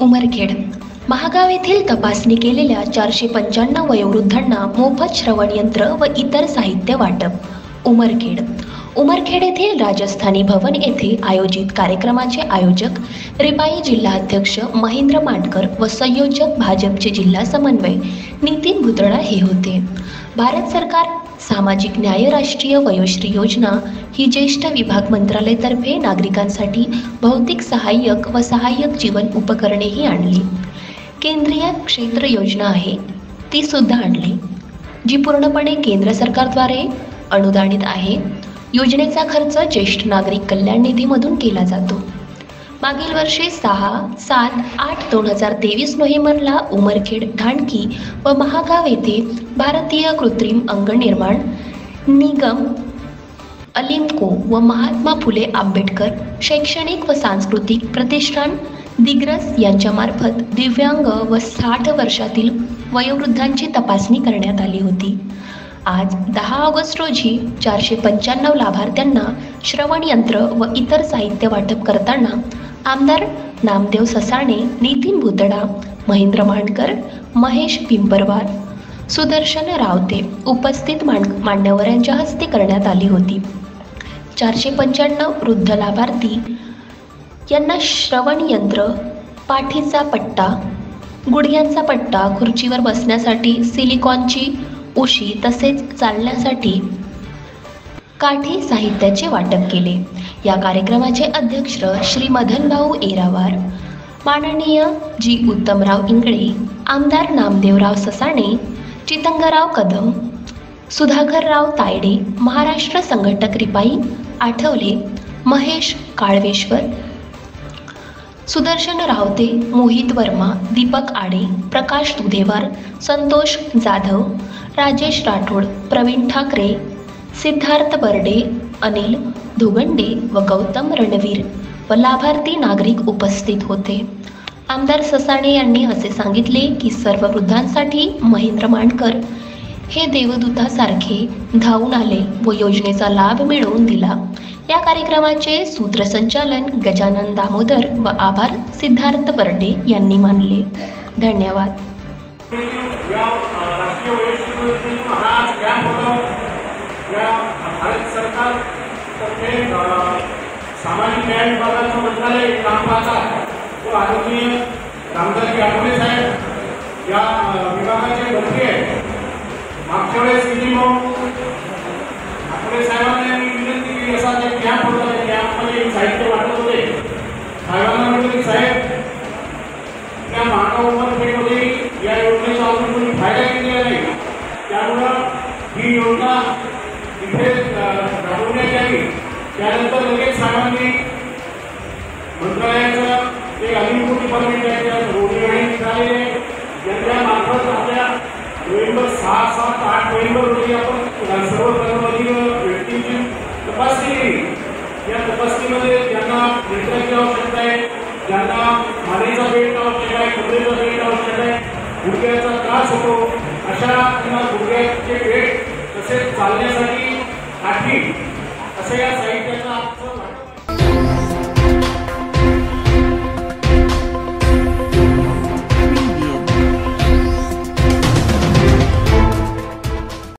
उमरखेड महागाव येथील तपासणी केलेल्या 495 वयोवृद्धांना मोफत श्रवण यंत्र व इतर साहित्य वाटप। उमरखेड येथील राजस्थानी भवन येथे आयोजित कार्यक्रमाचे आयोजक रिपाई जिल्हाध्यक्ष महेंद्र मांडकर व संयोजक भाजपचे जिल्हा समन्वय नितीन भुतळा हे होते। भारत सरकार सामाजिक न्याय राष्ट्रीय वयोश्री योजना ही ज्येष्ठ विभाग मंत्रालयातर्फे नागरिकांसाठी भौतिक सहाय्यक व सहाय्यक जीवन उपकरणेही आणली। केंद्रीय क्षेत्र योजना आहे ती सुद्धा आणली, जी पूर्णपणे केंद्र सरकारद्वारे अनुदानित आहे। योजनेचा खर्च ज्येष्ठ नागरिक कल्याण निधीमधून केला जातो। मागील वर्षी 6, 7, 8, 2023 नोव्हेंबरला उमरखेड, ढाणकी व महागाव येथे भारतीय कृत्रिम अंग निर्माण निगम, अलिम्को व महात्मा फुले आंबेडकर शैक्षणिक व सांस्कृतिक प्रतिष्ठान दिग्रस यांच्यामार्फत दिव्यांग व 60 वर्षातील वयोवृद्धांची तपासणी करण्यात आली होती। आज 10 ऑगस्ट रोजी 495 लाभार्थ्यांना श्रवण यंत्र व इतर साहित्य वाटप करताना आमदार नामदेव ससाणे, नितीन भुतळा, महेंद्र मांडकर, महेश पिंपरवार, सुदर्शन रावते उपस्थित मान्यवरांच्या हस्ते करण्यात आली होती। 495 वृद्ध लाभार्थी यांना श्रवण यंत्र, पाठीचा पट्टा, गुडघ्यांचा पट्टा, खुर्चीवर बसण्यासाठी सिलिकॉनची उशी तसेच चालण्यासाठी काठी साहित्याचे वाटप केले। या कार्यक्रमाचे अध्यक्ष श्री मदनभाऊ येरावार, माननीय जी उत्तमराव इंगळे, आमदार नामदेवराव ससाणे, चितंगराव कदम, सुधाकरराव तायडे, महाराष्ट्र संघटक रिपाई आठवले, महेश काळवेश्वर, सुदर्शन रावते, मोहित वर्मा, दीपक आडे, प्रकाश दुधेवार, संतोष जाधव, राजेश राठोड, प्रवीण ठाकरे, सिद्धार्थ बर्डे, अनिल धुगंडे व गौतम रणवीर व लाभार्थी नागरिक उपस्थित होते। आमदार ससाणे यांनी असे सांगितले की सर्व वृद्धांसाठी महेंद्र मांडकर हे देवदूतासारखे धावून आले व योजनेचा लाभ मिळवून दिला। या कार्यक्रमाचे सूत्रसंचालन गजानन दामोदर व आभार सिद्धार्थ बर्डे यांनी मानले। धन्यवाद। भारत सरकार तर्फे सामाजिक न्याय विभागाचं मंत्रालय काम पाहतात व आदरणीय रामदासजी आठवले साहेब या विभागाचे मंत्री आहेत। मागच्या वेळेस किती आठवले साहेबांनी विनंती केली, असा एक कॅम्प होता, त्या कॅम्पमध्ये साहित्य वाटत होते। साहेबांना म्हटलं की साहेब, त्या महागाव उमरखेडमध्ये या योजनेचा अजून कोणी फायदा घेतलेला नाही, त्यामुळं ही योजना इथे राबवण्यात यावी। त्यानंतर लगेच साहेबांनी मंत्रालयाचं एक अलिम्को डिपार्टमेंट आहे, रोडवेने निघालेले यांच्या मार्फत आपल्या नोव्हेंबर 6, 7, 8 नोव्हेंबर रोजी आपण सर्व कर्मचारी व्यक्तींची तपासणी केली। या तपासणीमध्ये ज्यांना नेत्राची आवश्यकता आहे, ज्यांना मानेचा बेल्ट आवश्यक आहे, कमरेचा बेल्ट आवश्यक आहे, गुडघ्याचा त्रास होतो, अशा त्यांना गुडघ्याचे बेल्ट तसेच चालण्यासाठी काठी असे या साहित्याचा